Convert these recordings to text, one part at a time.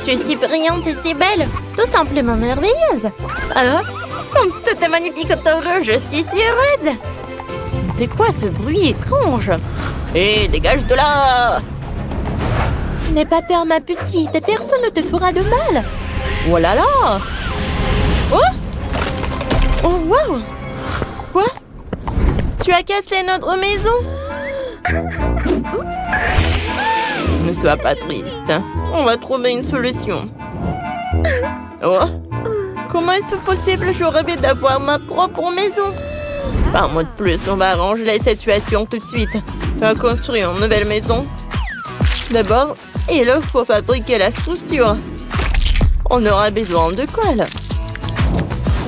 Tu es si brillante et si belle, tout simplement merveilleuse. Alors, comme tout est magnifique autour d'eux, je suis si heureuse. C'est quoi ce bruit étrange? Hé, dégage de là! N'aie pas peur, ma petite, personne ne te fera de mal. Oh là là! Oh! Oh, wow! Quoi? Tu as cassé notre maison? Oups! Ne sois pas triste. On va trouver une solution. Oh! Comment est-ce possible? Je rêvais d'avoir ma propre maison. Pas un mot de plus, on va arranger la situation tout de suite. On va construire une nouvelle maison. D'abord, il faut fabriquer la structure. On aura besoin de colle.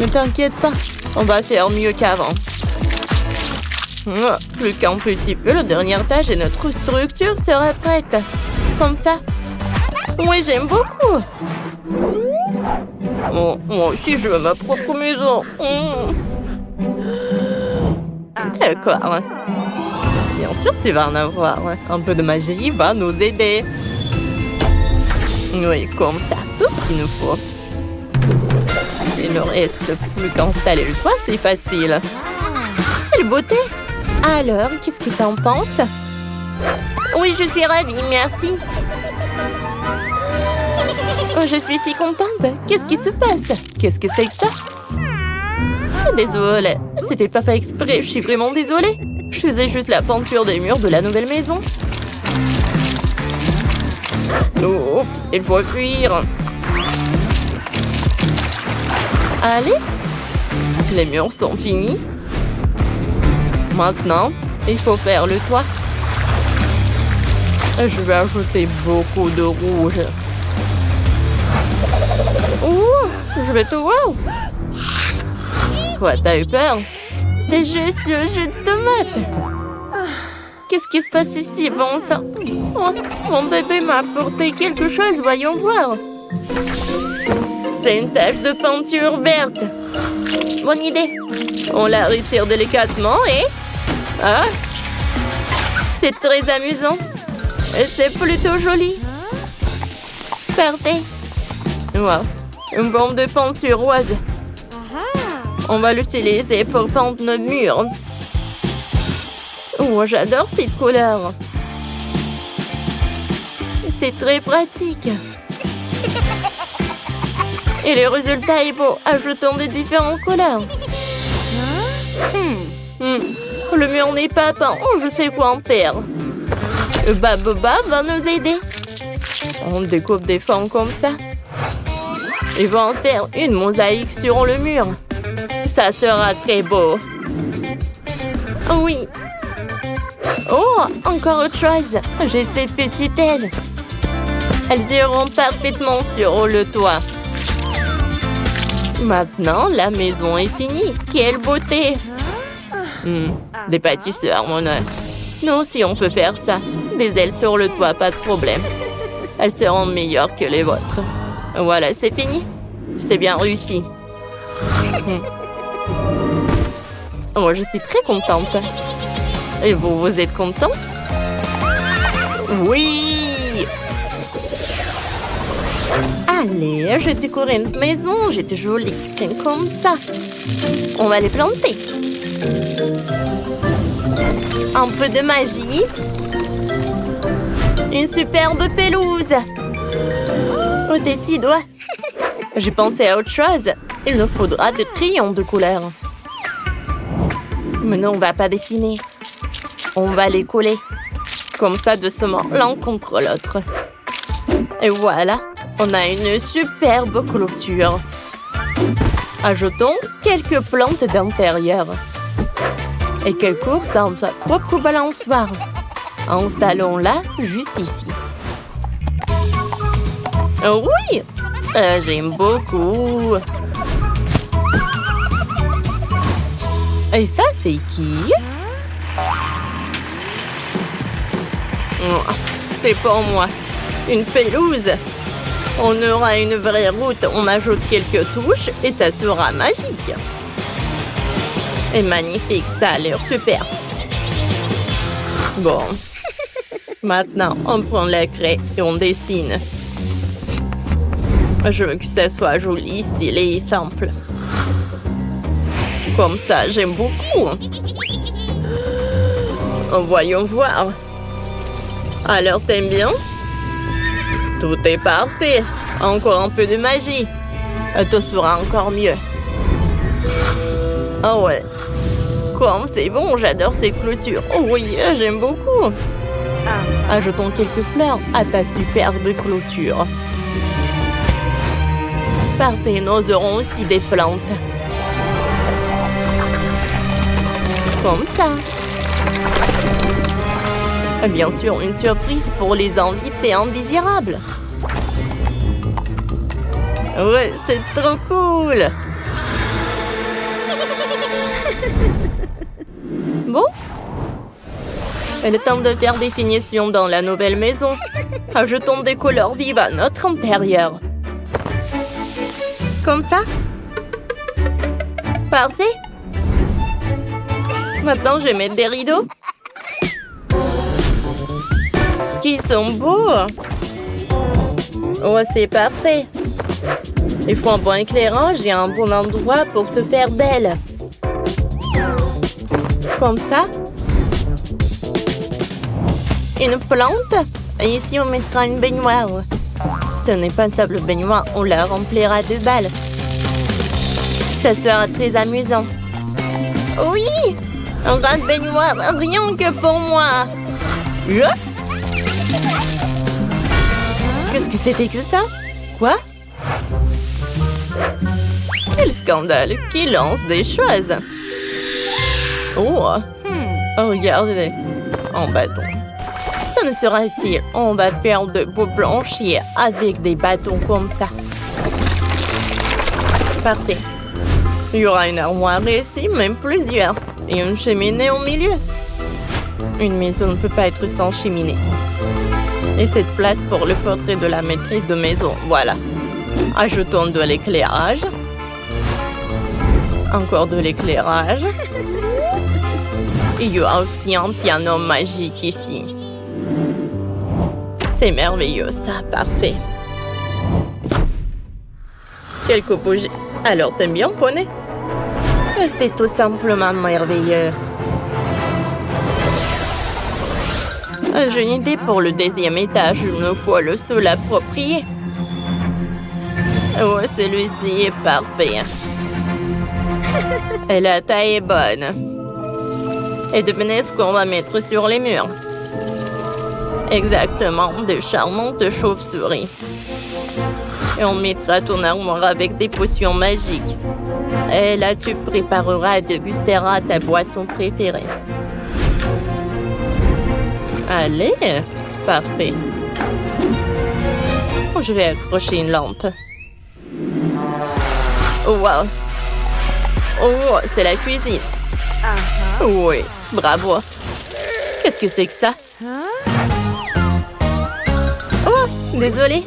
Ne t'inquiète pas, on va faire mieux qu'avant. Plus qu'un petit peu, la dernière tâche et notre structure sera prête. Comme ça. Oui, j'aime beaucoup. Oh, moi aussi, je veux ma propre maison. D'accord. Bien sûr, tu vas en avoir. Un peu de magie va nous aider. Oui, comme ça, tout ce qu'il nous faut. Il ne reste plus qu'à installer le toit, c'est facile. Quelle beauté! Alors, qu'est-ce que t'en penses? Oui, je suis ravie, merci. Oh, je suis si contente. Qu'est-ce qui se passe? Qu'est-ce que c'est que ça? Désolée, c'était pas fait exprès, je suis vraiment désolée. Je faisais juste la peinture des murs de la nouvelle maison. Oups, il faut fuir. Allez, les murs sont finis. Maintenant, il faut faire le toit. Je vais ajouter beaucoup de rouge. Ouh, je vais te voir. Quoi, t'as eu peur? C'est juste un jeu de tomates. Qu'est-ce qui se passe ici, bon sang? Oh, mon bébé m'a apporté quelque chose, voyons voir. C'est une tache de peinture verte. Bonne idée. On la retire délicatement et... Ah! C'est très amusant. Et c'est plutôt joli. Parfait. Wow. Une bombe de peinture rose. On va l'utiliser pour peindre nos murs. Oh, j'adore cette couleur. C'est très pratique. Et le résultat est beau. Ajoutons des différentes couleurs. Le mur n'est pas peint. Oh, je sais quoi en faire. Baboba va nous aider. On découpe des formes comme ça. Et va en faire une mosaïque sur le mur. Ça sera très beau. Oui. Oh, encore autre chose. J'ai ces petites ailes. Elles iront parfaitement sur le toit. Maintenant, la maison est finie. Quelle beauté! Des pâtisseurs, mon œuf. Nous aussi, on peut faire ça. Des ailes sur le toit, pas de problème. Elles seront meilleures que les vôtres. Voilà, c'est fini. C'est bien réussi. Moi, je suis très contente. Et vous, vous êtes content? Oui! Allez, je décore une maison. J'ai de jolies graines comme ça. On va les planter. Un peu de magie. Une superbe pelouse. Oh, tes 6 doigts. J'ai pensé à autre chose. Il nous faudra des crayons de couleur. Mais non, on va pas dessiner. On va les coller. Comme ça, doucement, l'un contre l'autre. Et voilà, on a une superbe clôture. Ajoutons quelques plantes d'intérieur. Et qu'elle course dans sa propre balançoire. Installons-la juste ici. Oh oui! J'aime beaucoup. Et ça, c'est qui? Oh, c'est pour moi. Une pelouse. On aura une vraie route. On ajoute quelques touches et ça sera magique. Et magnifique, ça a l'air super. Bon. Maintenant, on prend la craie et on dessine. Je veux que ça soit joli, stylé et simple. Comme ça, j'aime beaucoup. Voyons voir. Alors, t'aimes bien? Tout est parfait. Encore un peu de magie. Tout sera encore mieux. Ah ouais. Comme c'est bon, j'adore cette clôture. Oh oui, j'aime beaucoup. Ajoutons quelques fleurs à ta superbe clôture. Parfait, nous aurons aussi des plantes. Comme ça. Bien sûr, une surprise pour les invités indésirables. Ouais, c'est trop cool. Bon. Il est temps de faire des finitions dans la nouvelle maison. Ajoutons des couleurs vives à notre intérieur. Comme ça. Parfait. Maintenant, je vais mettre des rideaux. Qui sont beaux. Oh, c'est parfait. Il faut un bon éclairage et un bon endroit pour se faire belle. Comme ça. Une plante. Et ici, on mettra une baignoire. Ce n'est pas une simple baignoire, on la remplira de balles. Ça sera très amusant. Oui! Un grand baignoire, rien que pour moi. Qu'est-ce que c'était que ça? Quoi? Quel scandale! Qui lance des choses? Oh! Regardez! En bâton. Ça ne sera utile. On va faire de beaux blanchis avec des bâtons comme ça. Parfait. Il y aura une armoire ici, même plusieurs. Et une cheminée au milieu. Une maison ne peut pas être sans cheminée. Et cette place pour le portrait de la maîtresse de maison. Voilà. Ajoutons de l'éclairage. Encore de l'éclairage. Il y aura aussi un piano magique ici. C'est merveilleux, ça. Parfait. Quelques bougies. Alors, t'aimes bien, poney? C'est tout simplement merveilleux. J'ai une idée pour le deuxième étage. Une fois le sol approprié. Oh, celui-ci est parfait. Et la taille est bonne. Et devinez ce qu'on va mettre sur les murs. Exactement, de charmantes chauves-souris. Et on mettra ton armoire avec des potions magiques. Et là, tu prépareras et dégusteras ta boisson préférée. Allez, parfait. Je vais accrocher une lampe. Oh, wow. Oh, c'est la cuisine. Oui, bravo. Qu'est-ce que c'est que ça? Oh, désolé.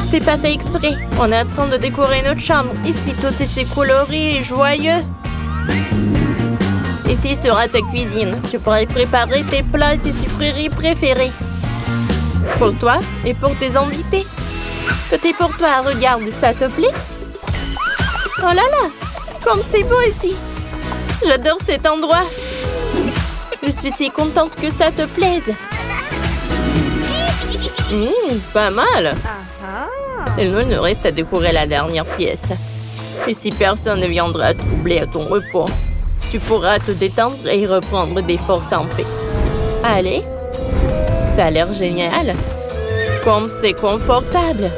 C'était pas fait exprès. On est en train de décorer notre chambre. Ici, tout est si coloré et joyeux. Ici sera ta cuisine. Tu pourras préparer tes plats et tes sucreries préférées. Pour toi et pour tes invités. Tout est pour toi. Regarde, ça te plaît? Oh là là! Comme c'est beau ici! J'adore cet endroit. Je suis si contente que ça te plaise. Pas mal. Il nous reste à décorer la dernière pièce. Et si personne ne viendra troubler à ton repos, tu pourras te détendre et reprendre des forces en paix. Allez, ça a l'air génial. Comme c'est confortable.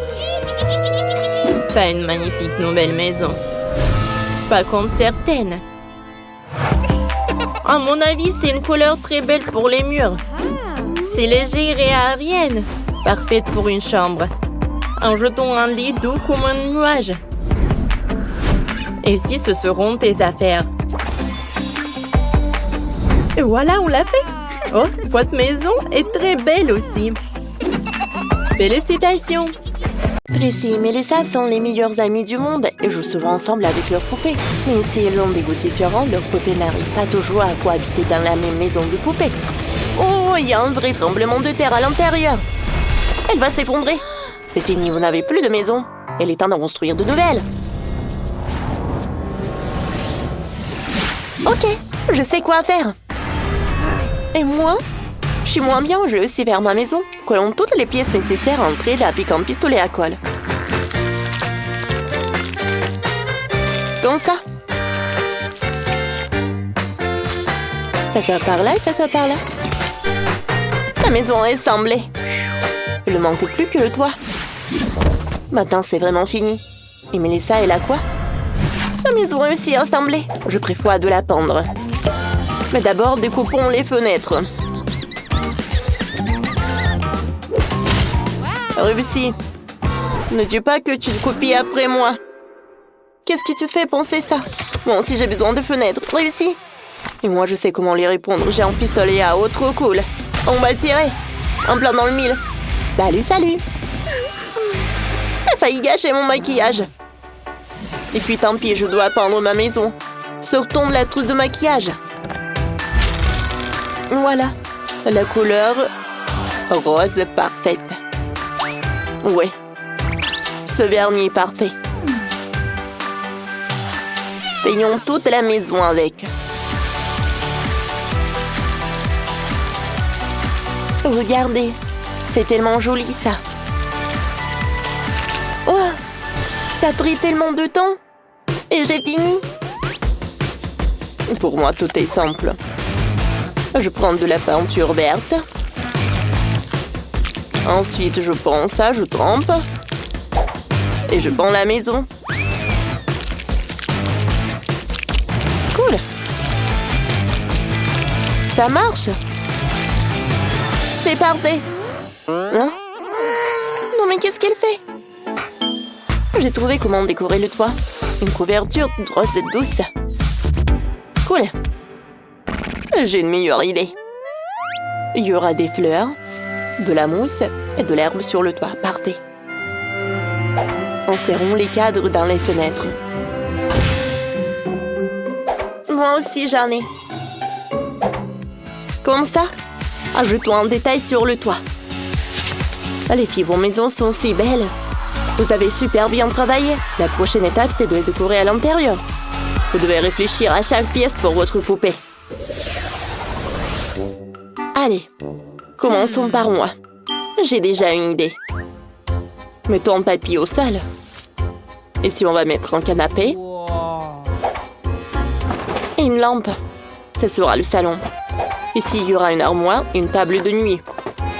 Pas une magnifique nouvelle maison. Pas comme certaines. À mon avis, c'est une couleur très belle pour les murs. C'est léger et aérienne. Parfaite pour une chambre. En jetant un lit doux comme un nuage. Et ici, ce seront tes affaires. Et voilà, on l'a fait. Oh, votre maison est très belle aussi. Félicitations. Tracy et Melissa sont les meilleures amies du monde et jouent souvent ensemble avec leurs poupées. Mais si elles ont des goûts différents, leurs poupées n'arrivent pas toujours à cohabiter dans la même maison de poupées. Oh, il y a un vrai tremblement de terre à l'intérieur. Elle va s'effondrer. C'est fini, vous n'avez plus de maison. Il est temps d'en construire de nouvelles. Ok, je sais quoi faire. Et moi, je suis moins bien au jeu, c'est vers ma maison. Collons toutes les pièces nécessaires à entrer avec un pistolet à colle. Comme ça. Ça par là et ça par là. La maison est assemblée. Il ne manque plus que le toit. Maintenant, c'est vraiment fini. Et Mélissa, elle a quoi? La maison est aussi assemblée. Je prévois de la pendre. Mais d'abord, découpons les fenêtres. Réussi. Ne dis pas que tu te copies après moi. Qu'est-ce qui te fait penser ça? Moi aussi, j'ai besoin de fenêtres. Réussi. Et moi, je sais comment les répondre. J'ai un pistolet à eau trop cool. On va tirer. En plein dans le mille. Salut, salut. T'as failli gâcher mon maquillage. Et puis tant pis, je dois peindre ma maison. Sortons de la trousse de maquillage. Voilà. La couleur rose parfaite. Ouais. Ce vernis est parfait. Peignons toute la maison avec. Regardez, c'est tellement joli ça. Oh, ça a pris tellement de temps. Et j'ai fini. Pour moi, tout est simple. Je prends de la peinture verte. Ensuite, je prends ça, je trempe. Et je peins la maison. Cool. Ça marche. C'est parfait. Hein? Non mais qu'est-ce qu'elle fait? J'ai trouvé comment décorer le toit. Une couverture rose douce. Cool. J'ai une meilleure idée. Il y aura des fleurs, de la mousse et de l'herbe sur le toit. Parfait. Insérons les cadres dans les fenêtres. Moi aussi j'en ai. Comme ça. Ajoutons un détail sur le toit. Les filles, vos maisons sont si belles. Vous avez super bien travaillé. La prochaine étape, c'est de les décorer à l'intérieur. Vous devez réfléchir à chaque pièce pour votre poupée. Allez, commençons par moi. J'ai déjà une idée. Mettons un tapis au sol. Et si on va mettre un canapé et une lampe, ce sera le salon. Ici, il y aura une armoire et une table de nuit.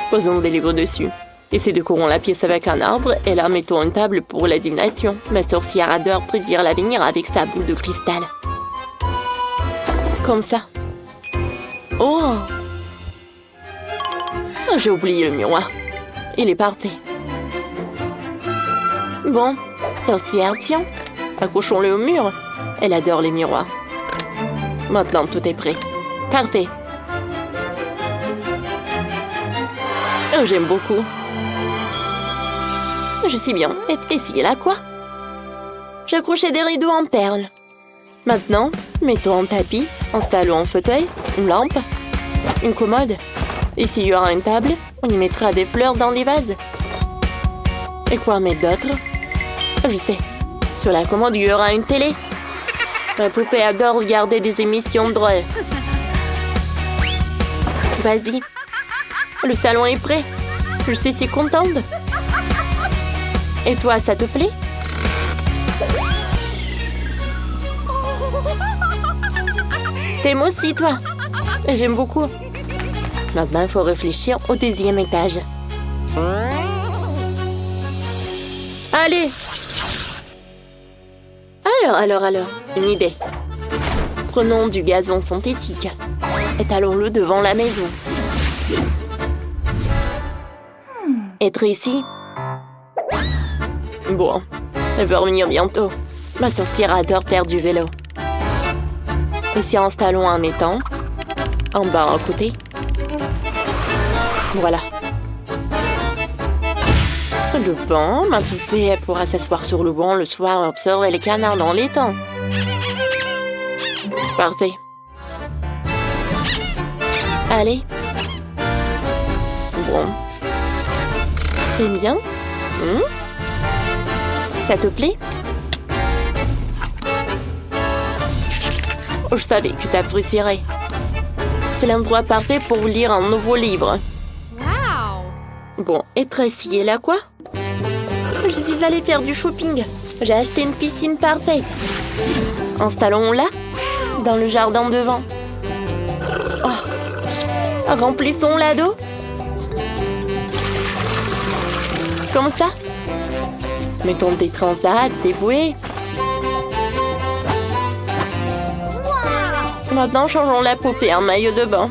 Posons des livres dessus. Ici, décorons la pièce avec un arbre et là, mettons une table pour la divination. Ma sorcière adore prédire l'avenir avec sa boule de cristal. Comme ça. Oh! J'ai oublié le miroir. Il est parfait. Bon, sorcière, tiens. Accrochons-le au mur. Elle adore les miroirs. Maintenant, tout est prêt. Parfait. Oh, j'aime beaucoup. Je sais bien. Et ici, là, quoi? J'ai accroché des rideaux en perles. Maintenant, mettons un tapis, installons un fauteuil, une lampe, une commode. Ici, il y aura une table. On y mettra des fleurs dans les vases. Et quoi mettre d'autre? Je sais. Sur la commode, il y aura une télé. Ma poupée adore regarder des émissions drôles. Vas-y. Le salon est prêt. Je suis si contente. Et toi, ça te plaît? T'aimes aussi, toi? J'aime beaucoup. Maintenant, il faut réfléchir au deuxième étage. Allez! Alors, une idée. Prenons du gazon synthétique. Étalons-le devant la maison. Être ici? Bon, elle va revenir bientôt. Ma sorcière adore faire du vélo. Ici, installons un étang. En bas, à côté. Voilà. Le banc, ma poupée, elle pourra s'asseoir sur le banc le soir et observer les canards dans l'étang. Parfait. Allez. Bon. T'aimes bien? Ça te plaît? Oh, je savais que tu apprécierais. C'est l'endroit parfait pour lire un nouveau livre. Wow! Bon, et Tracy est là quoi? Je suis allée faire du shopping. J'ai acheté une piscine parfaite. Installons-la dans le jardin devant. Oh. Remplissons-la d'eau. Comme ça. Mettons des transats, des bouées. Maintenant, changeons la poupée en maillot de bain.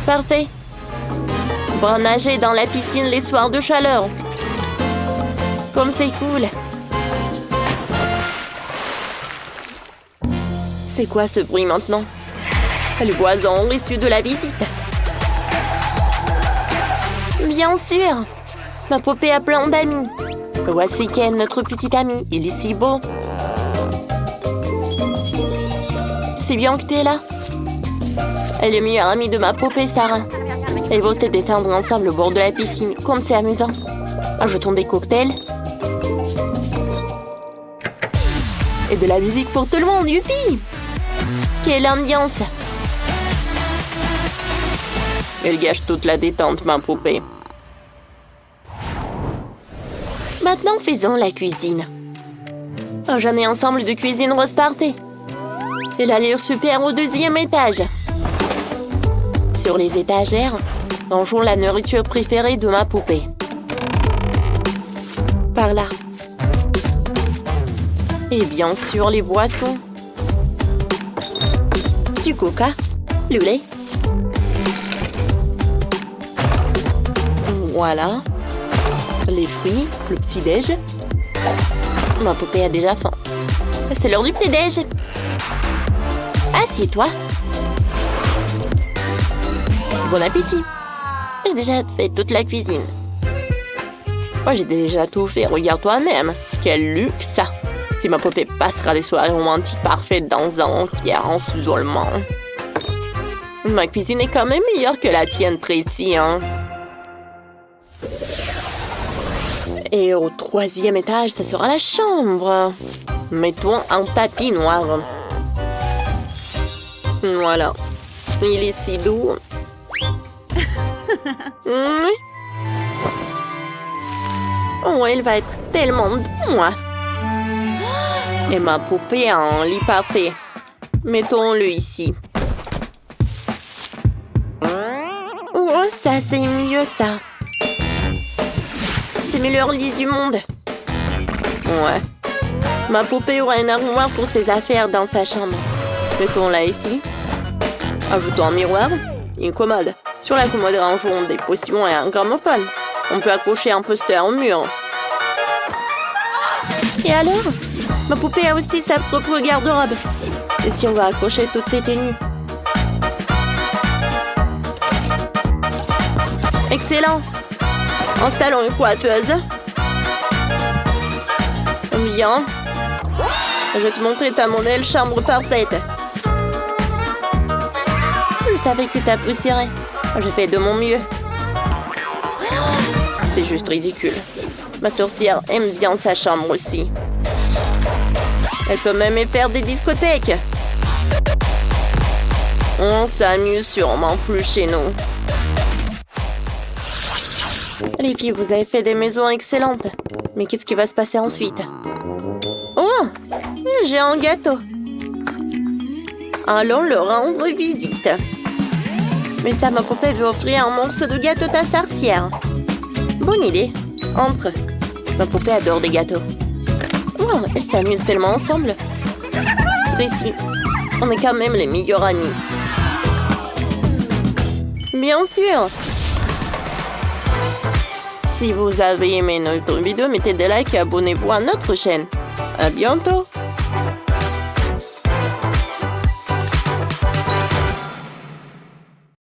Parfait. On va nager dans la piscine les soirs de chaleur. Comme c'est cool. C'est quoi ce bruit maintenant? Les voisins ont reçu de la visite. Bien sûr. Ma poupée a plein d'amis. Voici Ken, notre petit ami. Il est si beau. C'est bien que tu es là. Elle est meilleure amie de ma poupée, Sarah. Elles vont se détendre ensemble au bord de la piscine. Comme c'est amusant. Ajoutons des cocktails. Et de la musique pour tout le monde, youpi! Quelle ambiance! Elle gâche toute la détente, ma poupée. Maintenant, faisons la cuisine. Oh, j'en ai un ensemble de cuisine rose party. Et l'allure super au 2e étage. Sur les étagères, rangeons la nourriture préférée de ma poupée. Par là. Et bien sûr, les boissons. Du coca, le lait. Voilà. Les fruits, le petit-déj. Ma poupée a déjà faim. C'est l'heure du petit-déj. Assieds-toi. Bon appétit. J'ai déjà fait toute la cuisine. Moi, j'ai déjà tout fait. Regarde toi-même. Quel luxe, ça. Si ma poupée passera des soirées romantiques parfaites dans un pierre en sous-isolement. Ma cuisine est quand même meilleure que la tienne, Tracy, hein. Et au 3e étage, ça sera la chambre. Mettons un tapis noir. Voilà. Il est si doux. Oui. Oh, elle va être tellement doux. Et ma poupée a un lit parfait. Mettons-le ici. Oh, ça, c'est mieux, ça. C'est le meilleur lit du monde. Ouais. Ma poupée aura une armoire pour ses affaires dans sa chambre. Mettons-la ici. Ajoutons un miroir. Une commode. Sur la commode, rangeons des potions et un gramophone. On peut accrocher un poster au mur. Et alors? Ma poupée a aussi sa propre garde-robe. Et si on va accrocher toutes ses tenues? Excellent! Installons une coiffeuse. Bien. Je vais te montrer ta modèle chambre parfaite. Je savais que tu apprécierais. J'ai fait de mon mieux. C'est juste ridicule. Ma sorcière aime bien sa chambre aussi. Elle peut même y faire des discothèques. On s'amuse sûrement plus chez nous. Les filles, vous avez fait des maisons excellentes. Mais qu'est-ce qui va se passer ensuite? Oh! J'ai un gâteau. Allons leur rendre visite. Mais ça, ma poupée veut offrir un morceau de gâteau à ta sorcière. Bonne idée. Entre. Ma poupée adore des gâteaux. Wow, elles s'amusent tellement ensemble. Tracy, on est quand même les meilleurs amis. Bien sûr. Si vous avez aimé notre vidéo, mettez des likes et abonnez-vous à notre chaîne. À bientôt.